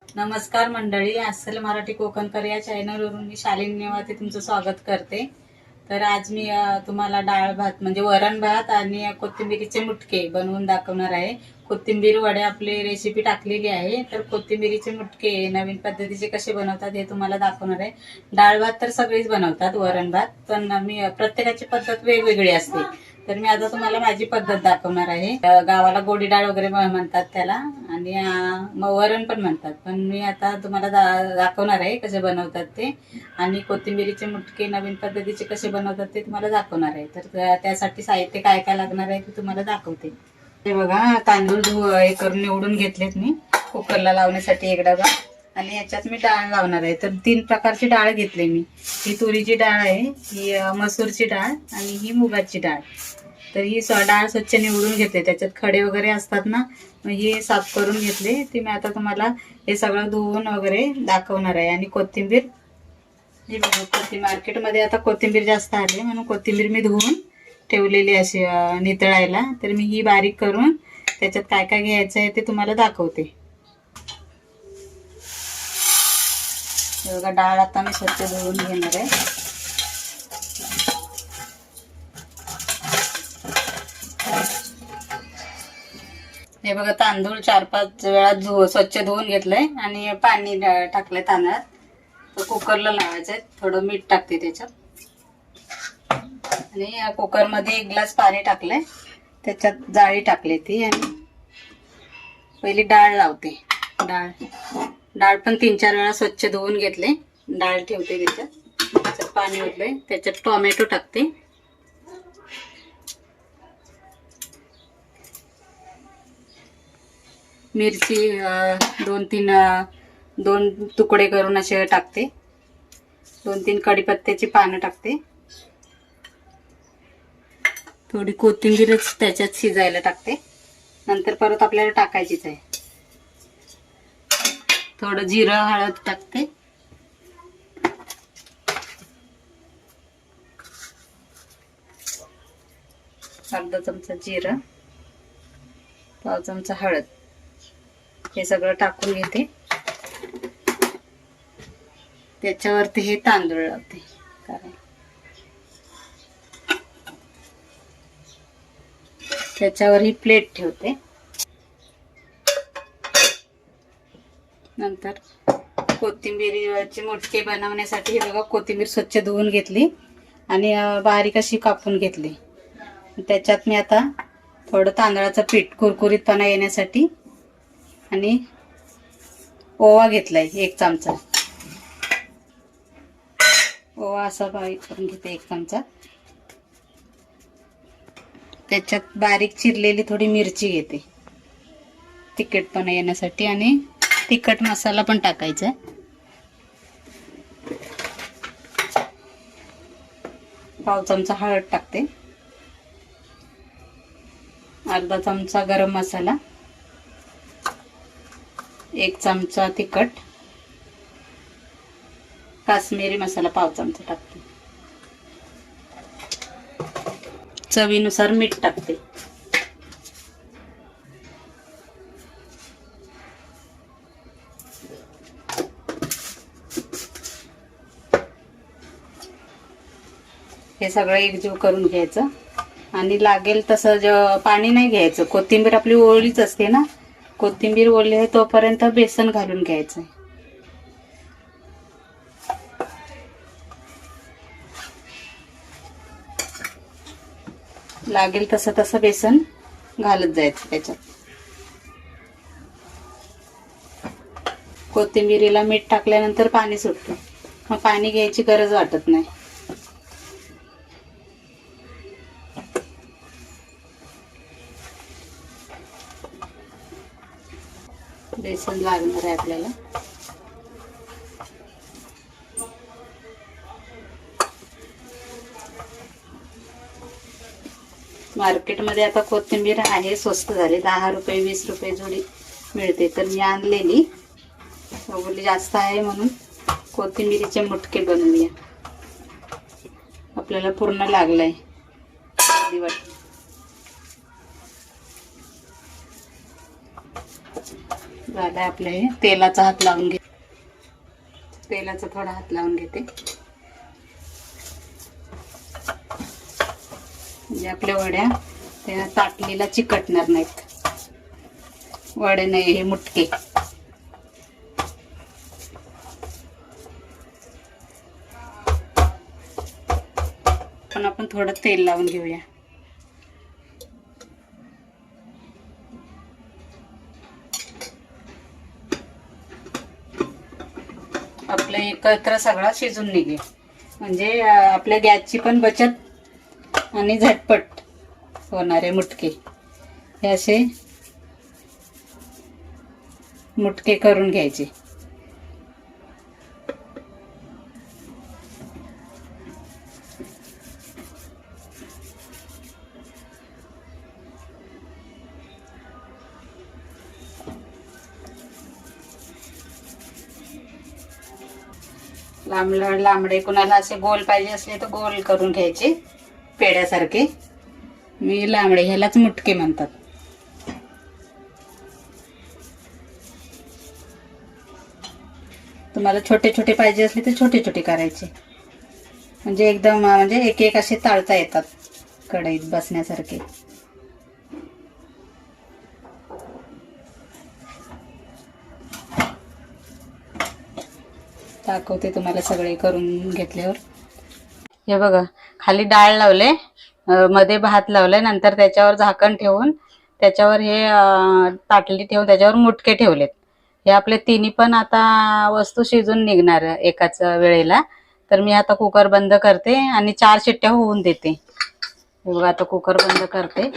नमस्कार मंडळी, अस्सल मराठी कोकणकर या चॅनलवरून मी शालिनी नेवाते तुमचं स्वागत करते. तर आज मी तुम्हाला डाळ भात म्हणजे वरण भात आणि कोथिंबीरीचे मुटके बनवून दाखवणार आहे. कोथिंबीर वडे आपली रेसिपी टाकलेली आहे. तर कोथिंबीरीचे मुटके नवीन पद्धतीचे कसे बनवतात हे तुम्हाला दाखवणार आहे. डाळ भात तर सगळेच बनवतात, वरण भात, पण मी प्रत्येकाची पद्धत वेगवेगळी असते. तर मी आता तुम्हाला माझी पद्धत दाखवणार आहे. गावाला गोडी डाळ वगैरे म्हणतात त्याला, आणि वरण पण म्हणतात, पण मी आता तुम्हाला दाखवणार आहे कसे बनवतात ते. आणि कोथिंबीरीचे मुटके नवीन पद्धतीचे कसे बनवतात ते तुम्हाला दाखवणार आहे. तर त्यासाठी साहित्य काय काय लागणार आहे ते तुम्हाला दाखवते. हे बघा, तांदूळ हे करून निवडून घेतलेत मी कुकरला लावण्यासाठी एक डबा. आणि याच्यात मी डाळ लावणार आहे. तर 3 प्रकारची डाळ घेतली मी. ही तुरीची डाळ आहे, ही मसूरची डाळ आणि ही मुगाची डाळ. तर ही डाळ स्वच्छ निवडून घेतले, त्याच्यात खडे वगैरे असतात ना, मग ही साफ करून घेतले. ती मी आता तुम्हाला हे सगळं धुवून वगैरे दाखवणार आहे. आणि कोथिंबीर, हे बघा, मार्केटमध्ये आता कोथिंबीर जास्त आली म्हणून कोथिंबीर मी धुवून ठेवलेली अशी नितळायला. तर मी ही बारीक करून त्याच्यात काय काय घ्यायचं आहे ते तुम्हाला दाखवते. बघा, डाळ आता मी स्वच्छ धुवून घेणार आहे. हे बघा, तांदूळ 4-5 वेळा स्वच्छ धुवून घेतलंय आणि पाणी टाकलंय तांदळात. तर कुकरला लावायचंय. थोडं मीठ टाकते त्याच्यात आणि कुकरमध्ये 1 ग्लास पाणी टाकलंय. त्याच्यात जाळी टाकली ती आणि पहिली डाळ लावते. डाळ पण 3-4 वेळा स्वच्छ धुवून घेतले. डाळ ठेवते त्याच्यात पाणी ओतलंय. त्याच्यात टोमॅटो टाकते. मिरची 2 तुकडे करून असे टाकते. 2-3 कढीपत्त्याची पानं टाकते. थोडी कोथिंबीरच त्याच्यात शिजायला टाकते. नंतर परत आपल्याला टाकायचीच आहे. थोडं जिरं, हळद टाकते. अर्धा चमचा जिरं, पाव चमचा हळद, हे सगळं टाकून घेते. त्याच्यावरती हे तांदूळ लावते. त्याच्यावर ही प्लेट ठेवते. नंतर कोथिंबीरचे मुटके बनवण्यासाठी हे बघा, कोथिंबीर स्वच्छ धुवून घेतली आणि बारीक अशी कापून घेतली. त्याच्यात मी आता थोडं तांदळाचं पीठ कुरकुरीतपणा येण्यासाठी आणि ओवा घेतलाय 1 चमचा. ओवा असा बारीक करून घेते 1 चमचा. त्याच्यात बारीक चिरलेली थोडी मिरची घेते तिखटपणा येण्यासाठी. आणि तिखट मसाला पण टाकायचा आहे. पाव चमचा हळद टाकते. अर्धा चमचा गरम मसाला, 1 चमचा तिखट, काश्मीरी मसाला पाव चमचा टाकते. चवीनुसार मीठ टाकते. हे सगळं एकजीव करून घ्यायचं. आणि लागेल तसं पाणी नाही घ्यायचं. कोथिंबीर आपली ओळीच असते ना, कोथिंबीर ओली आहे तोपर्यंत बेसन घालून घ्यायचं. लागेल तसं तसं बेसन घालत जायचं त्याच्यात. कोथिंबीरीला मीठ टाकल्यानंतर पाणी सुटतं, मग पाणी घ्यायची गरज वाटत नाही. बेसन लागणार आहे आपल्याला. मार्केटमध्ये आता कोथिंबीर आहे, स्वस्त झाली. 10 रुपये 20 रुपये जोडी मिळते. तर मी आणलेली बोलली जास्त आहे म्हणून कोथिंबीरीचे मुटके बनवूया. आपल्याला पूर्ण लागलाय. झालं आपलं हे. तेलाचा हात लावून घे. तेलाचा थोडा हात लावून घेते म्हणजे आपल्या वड्या त्या ताटलीला चिकटणार नाहीत. वडे नाही, हे मुटके. पण आपण थोडं तेल लावून घेऊया. आपलं एकत्र सगळं शिजून निघेल म्हणजे आपल्या गॅसची पण बचत आणि झटपट होणारे मुटके. हे असे मुटके करून घ्यायचे. लांबडे कुणाला असे गोल पाहिजे असले तर गोल करून घ्यायचे पेड्यासारखे. मी लांबडे, ह्यालाच मुटके म्हणतात. तुम्हाला छोटे छोटे पाहिजे असले तर छोटे छोटे करायचे म्हणजे एकदम म्हणजे एक एक असे ताळता येतात कढईत बसण्यासारखे. दाखवते तुम्हाला सगळे करून घेतल्यावर. हे बघा, खाली डाळ लावले, मध्ये भात लावले, नंतर त्याच्यावर झाकण ठेवून त्याच्यावर हे ताटली ठेवून त्याच्यावर मुटके ठेवलेत. हे आपले तिन्ही पण आता वस्तू शिजून निघणार एकाच वेळेला. तर मी आता कुकर बंद करते आणि 4 शिट्ट्या होऊन देते. हे बघा, आता कुकर बंद करते.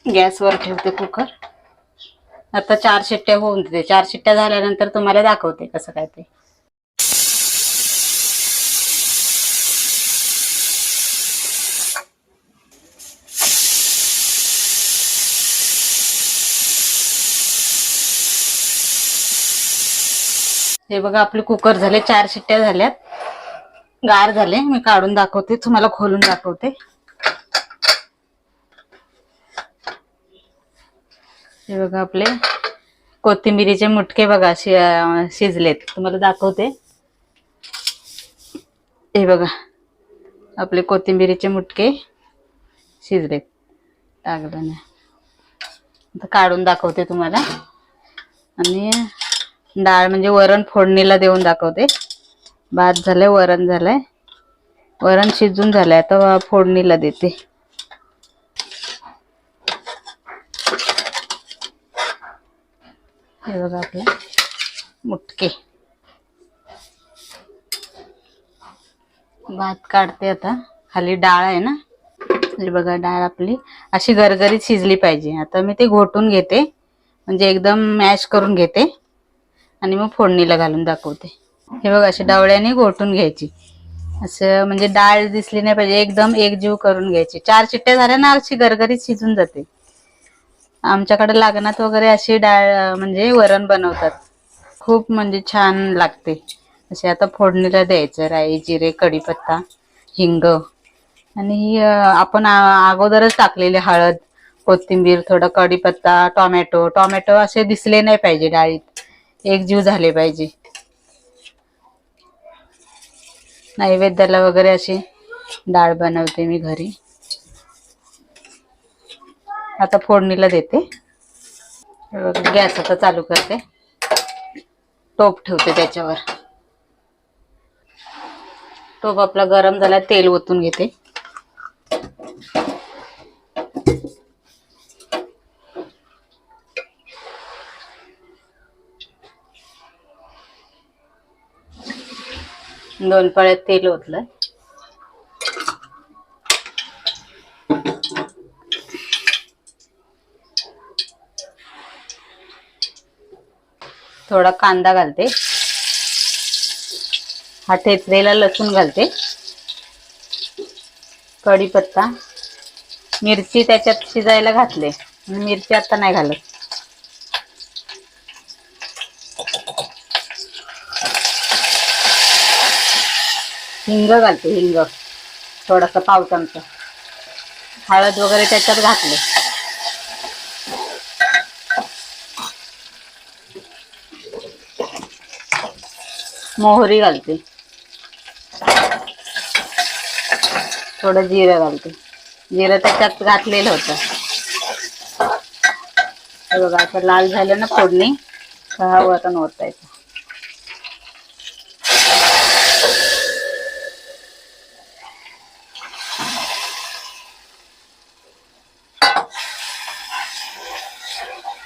गॅसवर ठेवते कुकर. आता 4 शिट्ट्या होऊन देते. 4 शिट्ट्या झाल्यानंतर तुम्हाला दाखवते कसं काय ते. हे बघा, आपले कुकर झाले, 4 शिट्ट्या झाल्यात, गार झाले. मी काढून दाखवते, तुम्हाला खोलून दाखवते. हे बघा, आपले कोथिंबीरीचे मुटके बघा शिजलेत. तुम्हाला दाखवते. हे बघा, आपले कोथिंबीरीचे मुटके शिजलेत. टाकलं नाही, आता काढून दाखवते तुम्हाला. आणि डाळ म्हणजे वरण फोडणीला देऊन दाखवते. भात झालंय, वरण झालंय, वरण शिजून झालंय, आता फोडणीला देते. हे बघा, आपले मुटके. भात काढते आता. खाली डाळ आहे ना, हे बघा, डाळ आपली अशी गरगरीत शिजली पाहिजे. आता मी ते घोटून घेते म्हणजे एकदम मॅश करून घेते आणि मग फोडणीला घालून दाखवते. हे बघा, अशी डावळ्याने घोटून घ्यायची. असं म्हणजे डाळ दिसली नाही पाहिजे, एकदम एकजीव करून घ्यायची. 4 शिट्ट्या झाल्या ना अशी गरगरीत शिजून जाते. आमच्याकडे लग्नात वगैरे अशी डाळ म्हणजे वरण बनवतात. खूप म्हणजे छान लागते. असे आता फोडणीला द्यायचं. राई, जिरे, कढीपत्ता, हिंग आणि आपण अगोदरच टाकलेले हळद, कोथिंबीर, थोडा कढीपत्ता, टोमॅटो असे दिसले नाही पाहिजे डाळीत, एकजीव झाले पाहिजे. नैवेद्याला वगैरे अशी डाळ बनवते मी घरी. आता फोडणीला देते. गॅस आता चालू करते, टोप ठेवते त्याच्यावर. टोप आपला गरम झाला, तेल ओतून घेते. दोन पळ्यात तेल ओतलं. थोडा कांदा घालते, हा ठेचलेला लसूण घालते, कढीपत्ता, मिरची त्याच्यात शिजायला घातले, मिरची आता नाही घालत. हिंग घालते, हिंग. थोडासा पाव चमचा हळद वगैरे त्याच्यात घातले. मोहरी घालते, थोडं जिरं घालते. जिरं त्याच्यात घातलेलं होतं. हे बघा आता लाल झालं ना फोडणी, हा वरण ओतायचं.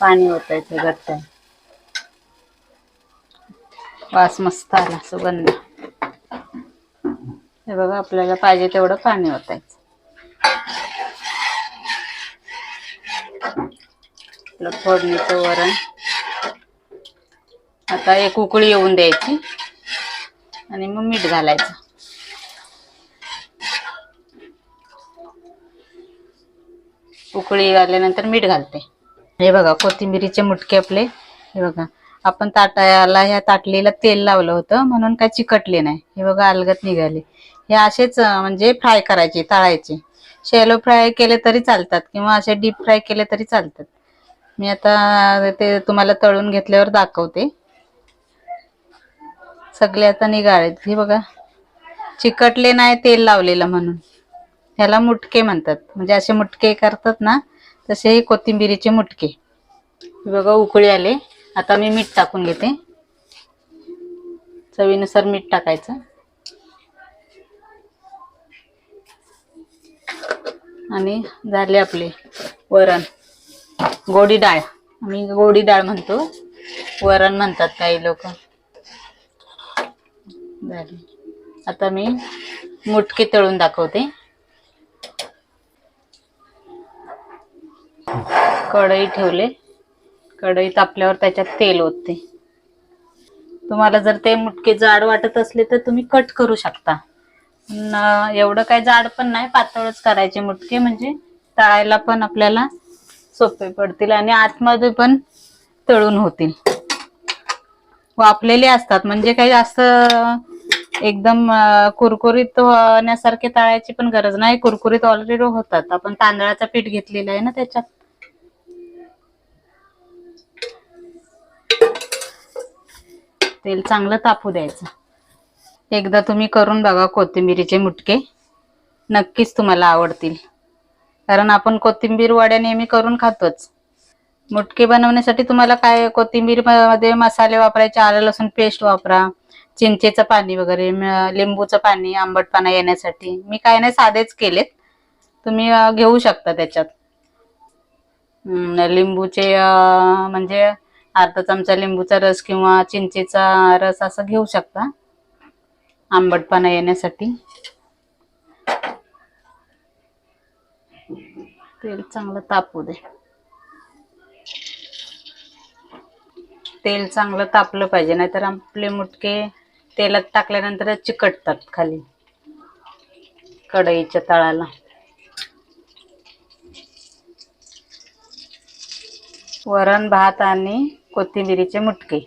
पाणी ओतायचं घट्ट. वास मस्त आला, सुगंध. हे बघा आपल्याला पाहिजे तेवढं पाणी ओतायचं. आपलं फोडणीचं वरण आता एक उकळी येऊन द्यायची आणि मग मीठ घालायचं. उकळी आल्यानंतर मीठ घालते. हे बघा कोथिंबीरीचे मुटके आपले. हे बघा आपण ताटाला ह्या ताटलीला तेल लावलं होतं म्हणून काय चिकटले नाही. हे बघा अलगत निघाले. हे असेच म्हणजे फ्राय करायचे, तळायचे. शॅलो फ्राय केले तरी चालतात किंवा असे डीप फ्राय केले तरी चालतात. मी आता ते तुम्हाला तळून घेतल्यावर दाखवते. सगळे आता निघालेत. हे बघा चिकटले नाही तेल लावलेलं म्हणून. ह्याला मुटके म्हणतात. म्हणजे असे मुटके करतात ना तसे हे कोथिंबीरीचे मुटके. बघा उकळी आले. आता मी मीठ टाकून घेते. चवीनुसार मीठ टाकायचं. आणि झाले आपले वरण. गोडी डाळ, आम्ही गोडी डाळ म्हणतो, वरण म्हणतात काही लोक. झाले. आता मी मुटके तळून दाखवते. कढई ठेवले. कढई तापल्यावर त्याच्यात तेल ओतते. तुम्हाला जर ते मुटके जाड वाटत असले तर तुम्ही कट करू शकता. एवढं काय जाड पण नाही, पातळच करायचे मुटके, म्हणजे तळायला पण आपल्याला सोपे पडतील आणि आतमध्ये पण तळून होतील. वाफलेले असतात म्हणजे काही जास्त एकदम कुरकुरीत होण्यासारखे तळायची पण गरज नाही. कुरकुरीत ऑलरेडी होतात. आपण तांदळाचं पीठ घेतलेलं आहे ना त्याच्यात. तेल चांगलं तापू द्यायचं. एकदा तुम्ही करून बघा कोथिंबीरीचे मुटके, नक्कीच तुम्हाला आवडतील. कारण आपण कोथिंबीर वड्या नेहमी करून खातोच. मुटके बनवण्यासाठी तुम्हाला काय कोथिंबीर मध्ये मसाले वापरायचे, आलं लसूण पेस्ट वापरा, चिंचेचं पाणी वगैरे, लिंबूचं पाणी आंबटपणा येण्यासाठी. मी काय नाही साधेच केलेत, तुम्ही घेऊ शकता त्याच्यात. लिंबूचे म्हणजे अर्धा चमचा लिंबूचा रस किंवा चिंचेचा रस असं घेऊ शकता आंबटपणा येण्यासाठी. तेल चांगलं तापू दे. तेल चांगलं तापलं पाहिजे, नाहीतर आपले मुटके तेलात टाकल्यानंतर चिकटतात खाली कढईच्या तळाला. वरण भात आणि कोथिंबीरीचे मुटके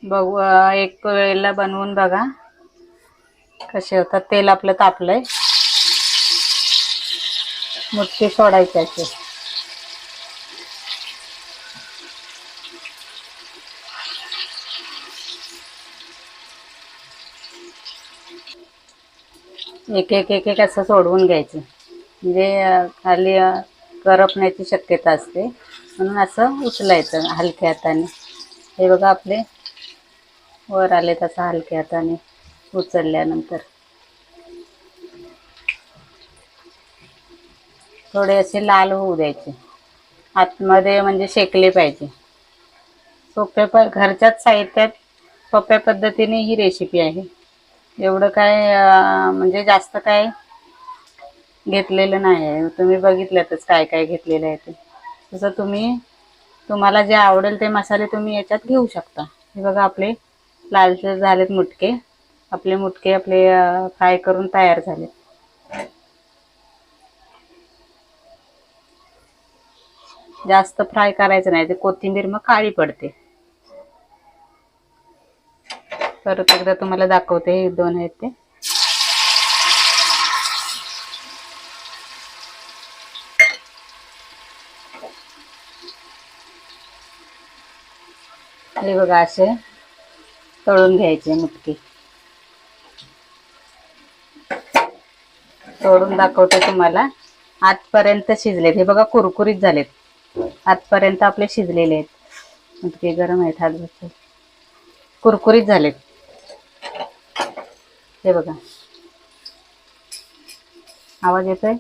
बघू, एक वेळेला बनवून बघा कसे होतात. तेल आपलं तापलंय. मुटके सोडायचे असे. एक एक एक एक असं सोडवून घ्यायचं, म्हणजे खाली करपण्याची शक्यता असते, म्हणून असं उचलायचं हलक्या हाताने. हे बघा आपले वर आले तसं हलक्या हाताने उचलल्यानंतर. थोडे असे लाल होऊ द्यायचे, आतमध्ये म्हणजे शेकले पाहिजे. सोप्या घरच्याच साहित्यात सोप्या पद्धतीने ही रेसिपी आहे. एवढं काय म्हणजे जास्त काय घेतलेलं नाही आहे. तुम्ही बघितल्यातच काय काय घेतलेलं आहे ते. तसं तुम्हाला जे आवडेल ते मसाले तुम्ही याच्यात घेऊ शकता. हे बघा आपले लालसर झालेत मुटके. आपले मुटके आपले फ्राय करून तयार झाले. जास्त फ्राय करायचं नाही, ते कोथिंबीर मग काळी पडते. परत एकदा तुम्हाला दाखवते. हे दोन आहेत ते. हे बघा असे तळून घ्यायचे मुटके. तळून दाखवते तुम्हाला. आतपर्यंत शिजलेत हे बघा, कुरकुरीत झालेत. आतपर्यंत आपले शिजलेले आहेत मुटके. गरम आहेत हात बसले, कुरकुरीत झालेत हे बघा. आवाज येतोय?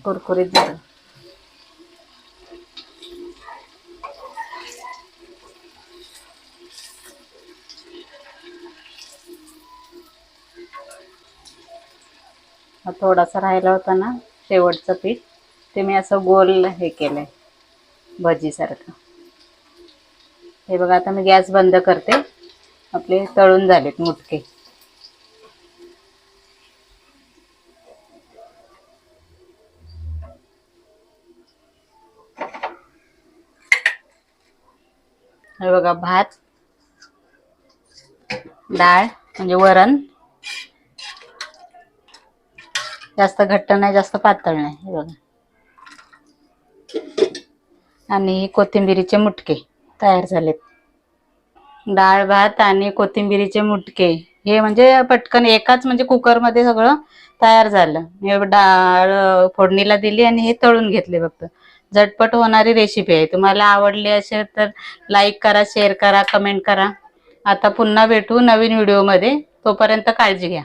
कुरकुरीत झालं. थोडासा राहिला होता ना शेवटचं पीठ, ते मी असं गोल हे केलंय भजीसारखं. हे बघा, आता मी गॅस बंद करते. आपले तळून झालेत मुटके. हे बघा, भात, डाळ म्हणजे वरण, जास्त घट्ट नाही जास्त पातळ नाही. हे बघा, आणि कोथिंबिरीचे मुटके तयार झालेत. डाळ भात आणि कोथिंबिरीचे मुटके, हे म्हणजे पटकन एकाच म्हणजे कुकरमध्ये सगळं तयार झालं. हे डाळ फोडणीला दिली आणि हे तळून घेतले. फक्त झटपट होणारी रेसिपी आहे. तुम्हाला आवडली असेल तर लाईक करा, शेअर करा, कमेंट करा. आता पुन्हा भेटू नवीन व्हिडिओमध्ये. तोपर्यंत काळजी घ्या.